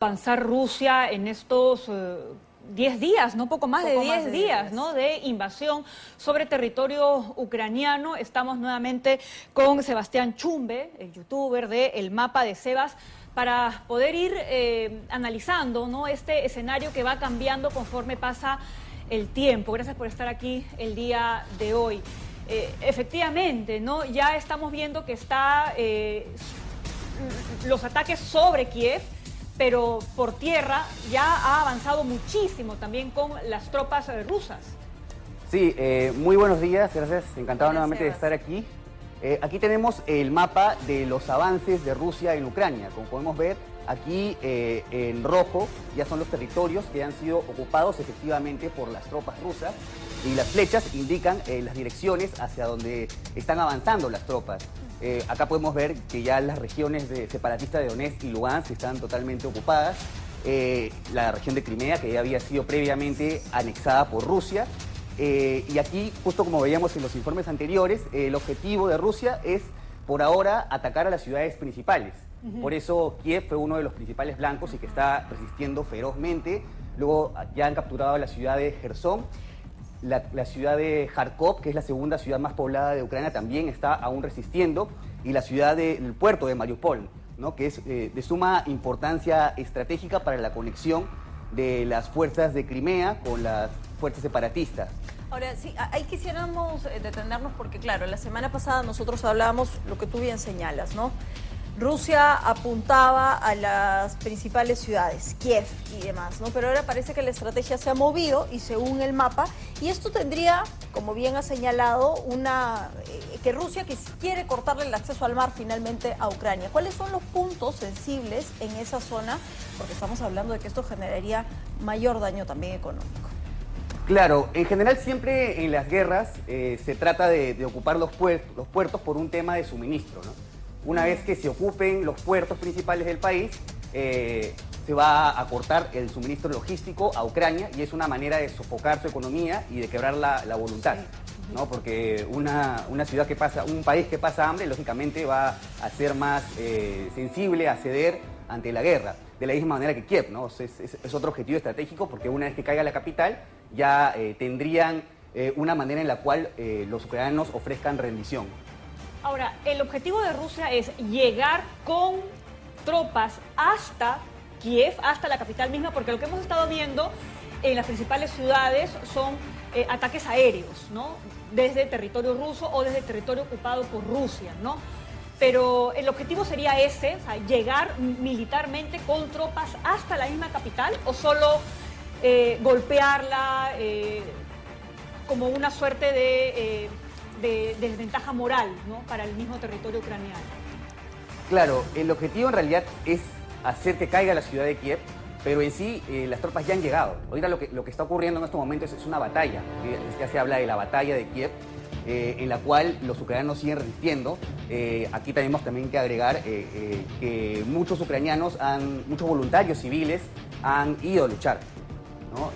Avanzar Rusia en estos 10 días, no poco más de 10 días, ¿no?, de invasión sobre territorio ucraniano. Estamos nuevamente con Sebastián Chumbe, el youtuber de El Mapa de Sebas, para poder ir analizando, ¿no?, este escenario que va cambiando conforme pasa el tiempo. Gracias por estar aquí el día de hoy. Efectivamente, ¿no?, ya estamos viendo que está los ataques sobre Kiev, pero por tierra ya ha avanzado muchísimo también con las tropas rusas. Sí, muy buenos días, gracias, encantado nuevamente de estar aquí. Aquí tenemos el mapa de los avances de Rusia en Ucrania. Como podemos ver, aquí en rojo ya son los territorios que han sido ocupados efectivamente por las tropas rusas, y las flechas indican las direcciones hacia donde están avanzando las tropas. Acá podemos ver que ya las regiones separatistas de Donetsk y Lugansk están totalmente ocupadas. La región de Crimea, que ya había sido previamente anexada por Rusia. Y aquí, justo como veíamos en los informes anteriores, el objetivo de Rusia es, por ahora, atacar a las ciudades principales. Por eso Kiev fue uno de los principales blancos y que está resistiendo ferozmente. Luego ya han capturado la ciudad de Jersón. La ciudad de Kharkov, que es la segunda ciudad más poblada de Ucrania, también está aún resistiendo. Y la ciudad del puerto de Mariupol, ¿no?, que es de suma importancia estratégica para la conexión de las fuerzas de Crimea con las fuerzas separatistas. Ahora, sí, ahí quisiéramos detenernos porque, claro, la semana pasada nosotros hablábamos lo que tú bien señalas, ¿no? Rusia apuntaba a las principales ciudades, Kiev y demás, ¿no? Pero ahora parece que la estrategia se ha movido y según el mapa, y esto tendría, como bien ha señalado, que Rusia quiere cortarle el acceso al mar finalmente a Ucrania. ¿Cuáles son los puntos sensibles en esa zona? Porque estamos hablando de que esto generaría mayor daño también económico. Claro, en general siempre en las guerras se trata de ocupar los puertos por un tema de suministro, ¿no? Una vez que se ocupen los puertos principales del país, se va a cortar el suministro logístico a Ucrania, y es una manera de sofocar su economía y de quebrar la voluntad, ¿no? Porque una ciudad que pasa, un país que pasa hambre, lógicamente va a ser más sensible a ceder ante la guerra. De la misma manera que Kiev, ¿no? Es otro objetivo estratégico, porque una vez que caiga la capital, ya tendrían una manera en la cual los ucranianos ofrezcan rendición. Ahora, el objetivo de Rusia es llegar con tropas hasta Kiev, hasta la capital misma, porque lo que hemos estado viendo en las principales ciudades son ataques aéreos, ¿no?, desde territorio ruso o desde territorio ocupado por Rusia, ¿no? Pero el objetivo sería ese, o sea, llegar militarmente con tropas hasta la misma capital, o solo golpearla como una suerte de desventaja moral, ¿no?, para el mismo territorio ucraniano. Claro, el objetivo en realidad es hacer que caiga la ciudad de Kiev, pero en sí las tropas ya han llegado. Ahorita lo que está ocurriendo en estos momentos es una batalla. Ya se habla de la batalla de Kiev, en la cual los ucranianos siguen resistiendo. Aquí tenemos también que agregar que muchos ucranianos, muchos voluntarios civiles han ido a luchar, ¿no?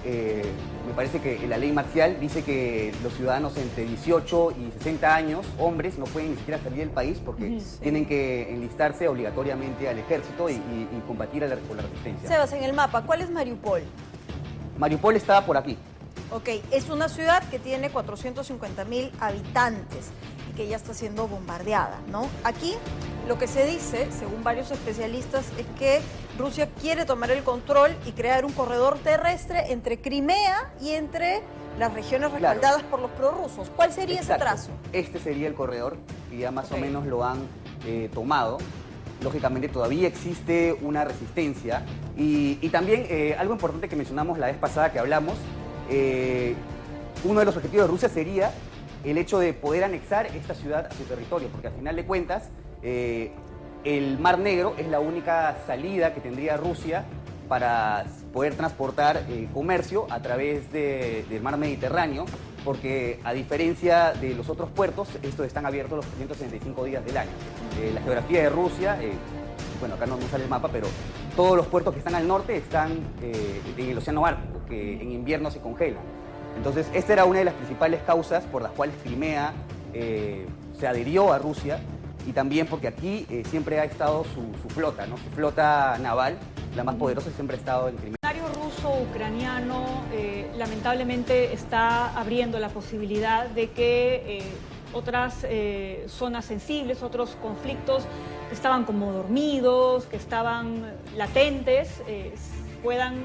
Me parece que la ley marcial dice que los ciudadanos entre 18 y 60 años, hombres, no pueden ni siquiera salir del país porque tienen que enlistarse obligatoriamente al ejército y combatir por la resistencia. Sebas, en el mapa, ¿cuál es Mariupol? Mariupol está por aquí. Ok, es una ciudad que tiene 450.000 habitantes y que ya está siendo bombardeada, ¿no? Aquí lo que se dice, según varios especialistas, es que Rusia quiere tomar el control y crear un corredor terrestre entre Crimea y entre las regiones respaldadas por los prorrusos. ¿Cuál sería ese trazo? Este sería el corredor, y ya más o menos lo han tomado. Lógicamente todavía existe una resistencia. Y también algo importante que mencionamos la vez pasada que hablamos, uno de los objetivos de Rusia sería el hecho de poder anexar esta ciudad a su territorio, porque al final de cuentas el Mar Negro es la única salida que tendría Rusia para poder transportar comercio a través del Mar Mediterráneo, porque a diferencia de los otros puertos, estos están abiertos los 365 días del año. La geografía de Rusia, bueno, acá no sale el mapa, pero todos los puertos que están al norte están en el Océano Ártico, que en invierno se congelan. Entonces, esta era una de las principales causas por las cuales Crimea se adhirió a Rusia, y también porque aquí siempre ha estado su flota, ¿no?, su flota naval, la más poderosa, siempre ha estado en Crimea. El escenario ruso-ucraniano lamentablemente está abriendo la posibilidad de que otras zonas sensibles, otros conflictos que estaban como dormidos, que estaban latentes, puedan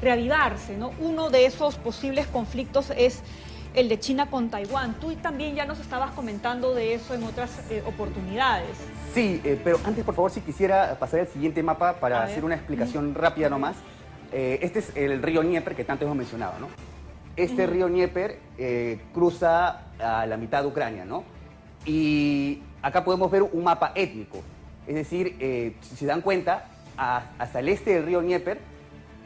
reavivarse, ¿no? Uno de esos posibles conflictos es el de China con Taiwán. Tú también ya nos estabas comentando de eso en otras oportunidades. Sí, pero antes, por favor, si quisiera pasar al siguiente mapa para hacer una explicación rápida nomás. Este es el río Dnieper que tanto hemos mencionado, ¿no? Este río Dnieper cruza a la mitad de Ucrania, ¿no? Y acá podemos ver un mapa étnico. Es decir, si se dan cuenta, hasta el este del río Dnieper,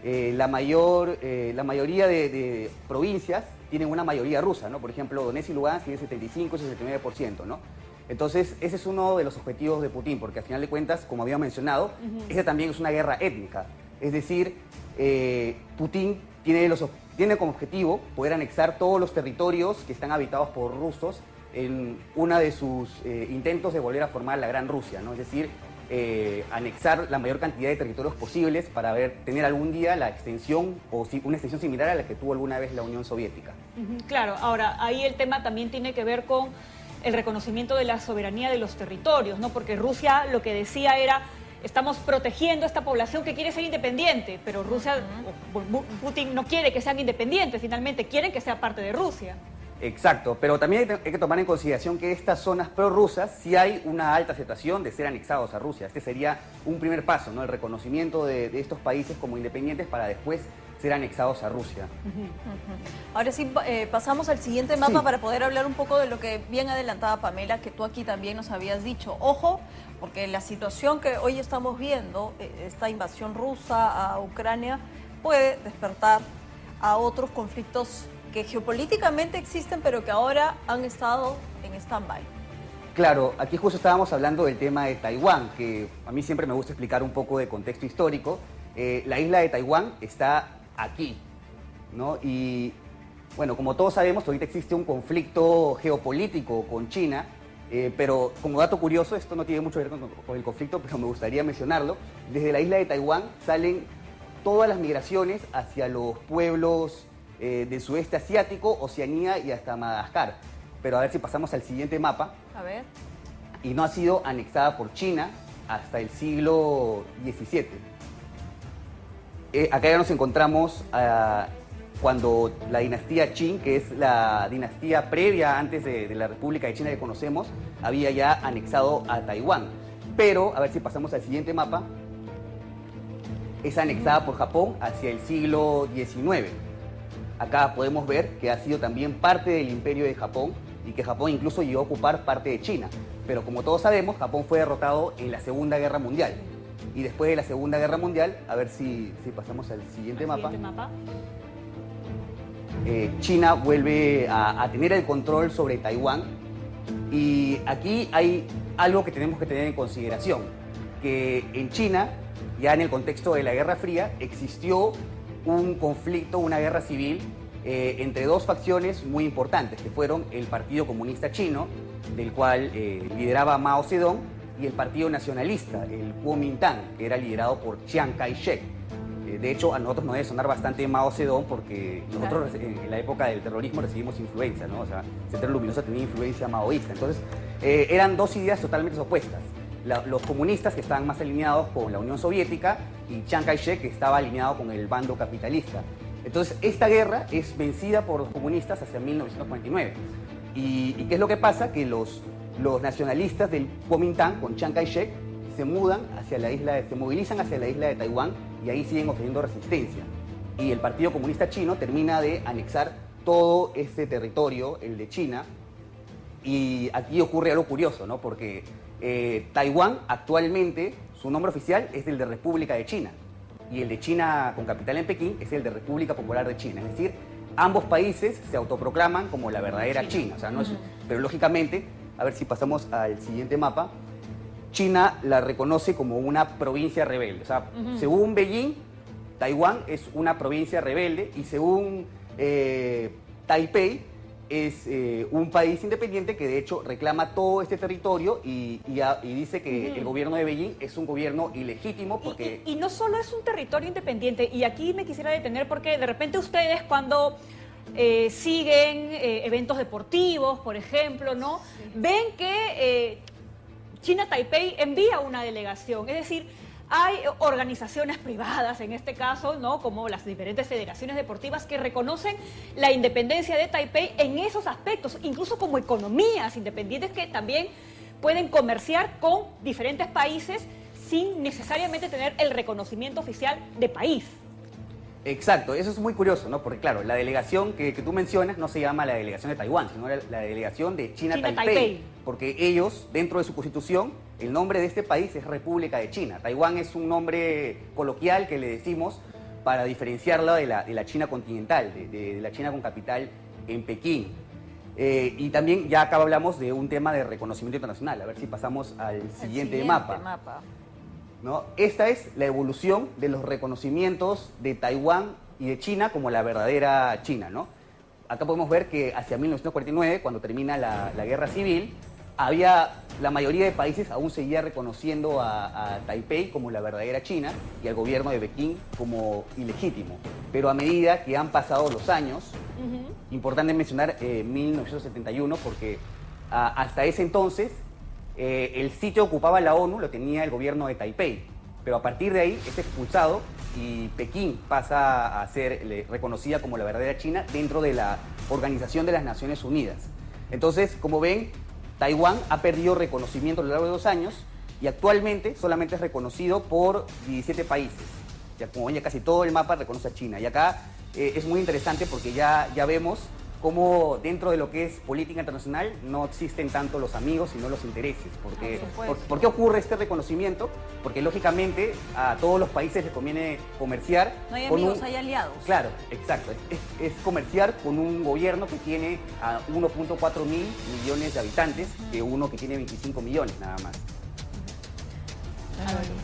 la mayoría de provincias tienen una mayoría rusa, ¿no? Por ejemplo, Donetsk y Lugansk tienen 75 y 69%, ¿no? Entonces, ese es uno de los objetivos de Putin, porque al final de cuentas, como habíamos mencionado, esa también es una guerra étnica. Es decir, Putin tiene como objetivo poder anexar todos los territorios que están habitados por rusos en uno de sus intentos de volver a formar la Gran Rusia, ¿no? Es decir, anexar la mayor cantidad de territorios posibles para tener algún día la extensión o una extensión similar a la que tuvo alguna vez la Unión Soviética. Claro, ahora, ahí el tema también tiene que ver con el reconocimiento de la soberanía de los territorios, ¿no? Porque Rusia lo que decía era: estamos protegiendo a esta población que quiere ser independiente, pero Rusia, Putin no quiere que sean independientes, finalmente quieren que sea parte de Rusia. Exacto, pero también hay que tomar en consideración que estas zonas prorrusas sí hay una alta aceptación de ser anexados a Rusia. Este sería un primer paso, ¿no? El reconocimiento de estos países como independientes para después ser anexados a Rusia. Ahora sí, pasamos al siguiente mapa para poder hablar un poco de lo que bien adelantaba Pamela, que tú aquí también nos habías dicho. Ojo, porque la situación que hoy estamos viendo, esta invasión rusa a Ucrania, puede despertar a otros conflictos que geopolíticamente existen, pero que ahora han estado en stand-by. Claro, aquí justo estábamos hablando del tema de Taiwán, que a mí siempre me gusta explicar un poco de contexto histórico. La isla de Taiwán está aquí, ¿no? Y bueno, como todos sabemos, ahorita existe un conflicto geopolítico con China, pero como dato curioso, esto no tiene mucho que ver con el conflicto, pero me gustaría mencionarlo. Desde la isla de Taiwán salen todas las migraciones hacia los pueblos del sudeste asiático, Oceanía y hasta Madagascar. Pero a ver si pasamos al siguiente mapa. A ver. Y no ha sido anexada por China hasta el siglo XVII. Acá ya nos encontramos cuando la dinastía Qing, que es la dinastía previa antes de la República de China que conocemos, había ya anexado a Taiwán. Pero, a ver si pasamos al siguiente mapa, es anexada por Japón hacia el siglo XIX. Acá podemos ver que ha sido también parte del imperio de Japón y que Japón incluso llegó a ocupar parte de China. Pero como todos sabemos, Japón fue derrotado en la Segunda Guerra Mundial. Y después de la Segunda Guerra Mundial, a ver si pasamos al siguiente mapa. China vuelve a tener el control sobre Taiwán. Y aquí hay algo que tenemos que tener en consideración, que en China, ya en el contexto de la Guerra Fría, existió un conflicto, una guerra civil entre dos facciones muy importantes, que fueron el Partido Comunista Chino, del cual lideraba Mao Zedong, y el Partido Nacionalista, el Kuomintang, que era liderado por Chiang Kai-shek. De hecho, a nosotros nos debe sonar bastante Mao Zedong porque nosotros en la época del terrorismo recibimos influencia, ¿no? O sea, Sendero Luminoso tenía influencia maoísta. Entonces, eran dos ideas totalmente opuestas. Los comunistas, que estaban más alineados con la Unión Soviética, y Chiang Kai-shek, que estaba alineado con el bando capitalista. Entonces, esta guerra es vencida por los comunistas hacia 1949. ¿Y qué es lo que pasa? Que los nacionalistas del Kuomintang, con Chiang Kai-shek, se movilizan hacia la isla de Taiwán y ahí siguen ofreciendo resistencia. Y el Partido Comunista Chino termina de anexar todo este territorio, el de China, y aquí ocurre algo curioso, ¿no? Porque Taiwán actualmente, su nombre oficial es el de República de China, y el de China con capital en Pekín es el de República Popular de China. Es decir, ambos países se autoproclaman como la verdadera China. O sea, no es, pero lógicamente, a ver si pasamos al siguiente mapa, China la reconoce como una provincia rebelde. O sea, según Beijing, Taiwán es una provincia rebelde, y según Taipei, es un país independiente que de hecho reclama todo este territorio y dice que el gobierno de Beijing es un gobierno ilegítimo porque... Y no solo es un territorio independiente, y aquí me quisiera detener porque de repente ustedes cuando siguen eventos deportivos, por ejemplo, ¿no? Sí. Ven que China Taipei envía una delegación, es decir, hay organizaciones privadas, en este caso, ¿no?, como las diferentes federaciones deportivas que reconocen la independencia de Taipei en esos aspectos, incluso como economías independientes que también pueden comerciar con diferentes países sin necesariamente tener el reconocimiento oficial de país. Exacto, eso es muy curioso, ¿no? Porque claro, la delegación que tú mencionas no se llama la delegación de Taiwán, sino la delegación de China Taipei, porque ellos, dentro de su constitución, el nombre de este país es República de China. Taiwán es un nombre coloquial que le decimos para diferenciarla de la China continental, de la China con capital en Pekín. Y también ya acá hablamos de un tema de reconocimiento internacional, a ver si pasamos al siguiente mapa. ¿No? Esta es la evolución de los reconocimientos de Taiwán y de China como la verdadera China, ¿no? Acá podemos ver que hacia 1949, cuando termina la guerra civil, la mayoría de países aún seguía reconociendo a Taipei como la verdadera China y al gobierno de Pekín como ilegítimo. Pero a medida que han pasado los años, importante mencionar 1971 porque hasta ese entonces el sitio que ocupaba la ONU lo tenía el gobierno de Taipei, pero a partir de ahí es expulsado y Pekín pasa a ser reconocida como la verdadera China dentro de la Organización de las Naciones Unidas. Entonces, como ven, Taiwán ha perdido reconocimiento a lo largo de 2 años y actualmente solamente es reconocido por 17 países. Ya, como ven, ya casi todo el mapa reconoce a China. Y acá es muy interesante porque ya vemos cómo dentro de lo que es política internacional no existen tanto los amigos sino los intereses. ¿Por qué ocurre este reconocimiento? Porque lógicamente a todos los países les conviene comerciar. No hay amigos, hay aliados. Claro, exacto. Es comerciar con un gobierno que tiene a 1.4 mil millones de habitantes que uno que tiene 25 millones nada más.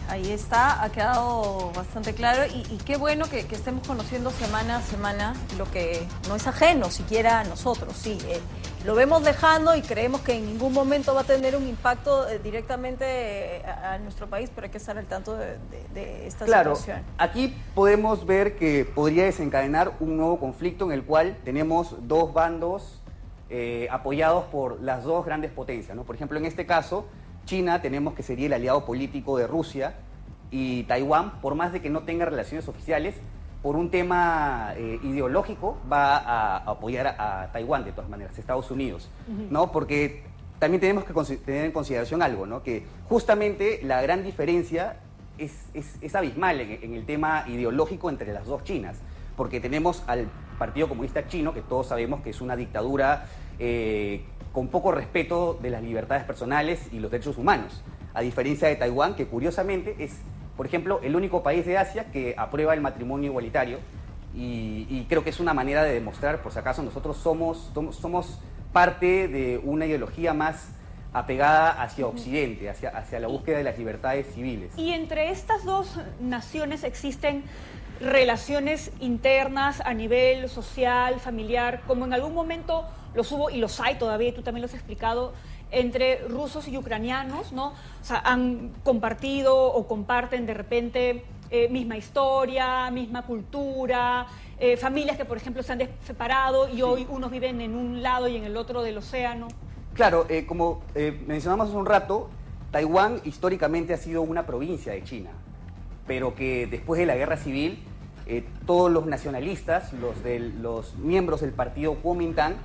Ahí está, ha quedado bastante claro y qué bueno que estemos conociendo semana a semana lo que no es ajeno siquiera a nosotros. Sí, lo vemos lejano y creemos que en ningún momento va a tener un impacto directamente a nuestro país, pero hay que estar al tanto de esta situación. Aquí podemos ver que podría desencadenar un nuevo conflicto en el cual tenemos dos bandos apoyados por las dos grandes potencias, ¿no? Por ejemplo, en este caso, China tenemos que sería el aliado político de Rusia y Taiwán, por más de que no tenga relaciones oficiales, por un tema ideológico va a apoyar a Taiwán de todas maneras, Estados Unidos, ¿no? Porque también tenemos que tener en consideración algo, ¿no? Que justamente la gran diferencia es abismal en el tema ideológico entre las dos Chinas, porque tenemos al Partido Comunista Chino, que todos sabemos que es una dictadura con poco respeto de las libertades personales y los derechos humanos, a diferencia de Taiwán, que curiosamente es, por ejemplo, el único país de Asia que aprueba el matrimonio igualitario y creo que es una manera de demostrar, por si acaso, nosotros somos parte de una ideología más apegada hacia Occidente, hacia la búsqueda de las libertades civiles. Y entre estas dos naciones existen relaciones internas a nivel social, familiar, como en algún momento los hubo y los hay todavía, y tú también lo has explicado, entre rusos y ucranianos, ¿no? O sea, han compartido o comparten de repente misma historia, misma cultura, familias que, por ejemplo, se han separado y hoy unos viven en un lado y en el otro del océano. Claro, como mencionamos hace un rato, Taiwán históricamente ha sido una provincia de China, pero que después de la guerra civil, todos los nacionalistas, los miembros del partido Kuomintang,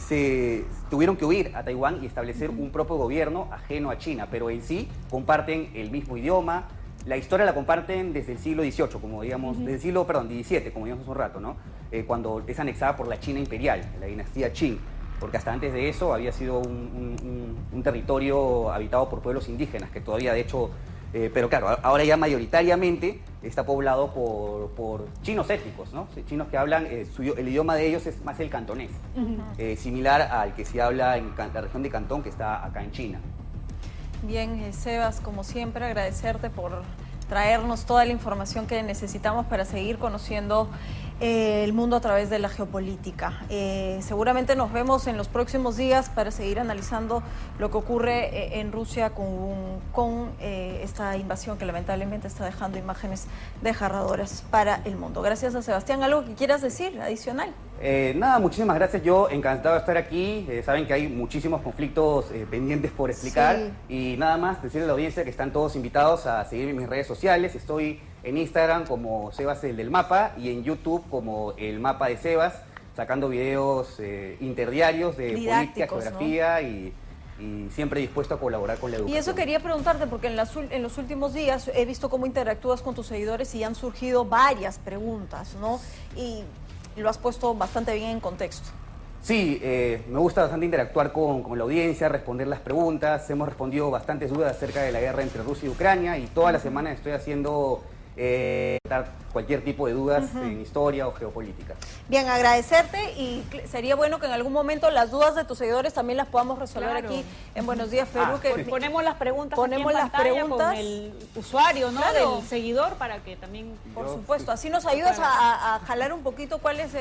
se tuvieron que huir a Taiwán y establecer un propio gobierno ajeno a China, pero en sí comparten el mismo idioma, la historia la comparten desde el siglo XVIII, como digamos, desde el siglo, XVII, como digamos hace un rato, ¿no? Cuando es anexada por la China imperial, la dinastía Qing, porque hasta antes de eso había sido un territorio habitado por pueblos indígenas, que todavía de hecho, pero claro, ahora ya mayoritariamente está poblado por chinos étnicos, ¿no? Chinos que hablan, el idioma de ellos es más el cantonés, similar al que se habla en la región de Cantón, que está acá en China. Bien, Sebas, como siempre, agradecerte por traernos toda la información que necesitamos para seguir conociendo el mundo a través de la geopolítica. Seguramente nos vemos en los próximos días para seguir analizando lo que ocurre en Rusia con esta invasión que lamentablemente está dejando imágenes desgarradoras para el mundo. Gracias a Sebastián. ¿Algo que quieras decir adicional? Nada, muchísimas gracias. Yo encantado de estar aquí. Saben que hay muchísimos conflictos pendientes por explicar. Sí. Y nada más decirle a la audiencia que están todos invitados a seguirme en mis redes sociales. Estoy en Instagram como Sebas el del Mapa y en YouTube como el Mapa de Sebas, sacando videos interdiarios de política, geografía, ¿no? y siempre dispuesto a colaborar con la educación. Y eso quería preguntarte, porque en los últimos días he visto cómo interactúas con tus seguidores y han surgido varias preguntas, ¿no? Y lo has puesto bastante bien en contexto. Sí, me gusta bastante interactuar con la audiencia, responder las preguntas. Hemos respondido bastantes dudas acerca de la guerra entre Rusia y Ucrania y toda la semana estoy haciendo cualquier tipo de dudas en historia o geopolítica. Bien, agradecerte y sería bueno que en algún momento las dudas de tus seguidores también las podamos resolver aquí en Buenos Días Perú. Ponemos las preguntas con el usuario, ¿no? Claro. Del seguidor para que también... Por supuesto, así nos ayudas a jalar un poquito cuáles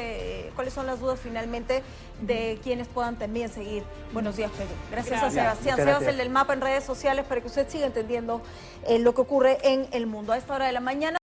son las dudas finalmente de quienes puedan también seguir Buenos Días Perú. Gracias a Sebastián. Sebas, el del Mapa en redes sociales, para que usted siga entendiendo lo que ocurre en el mundo. A esta hora de la mañana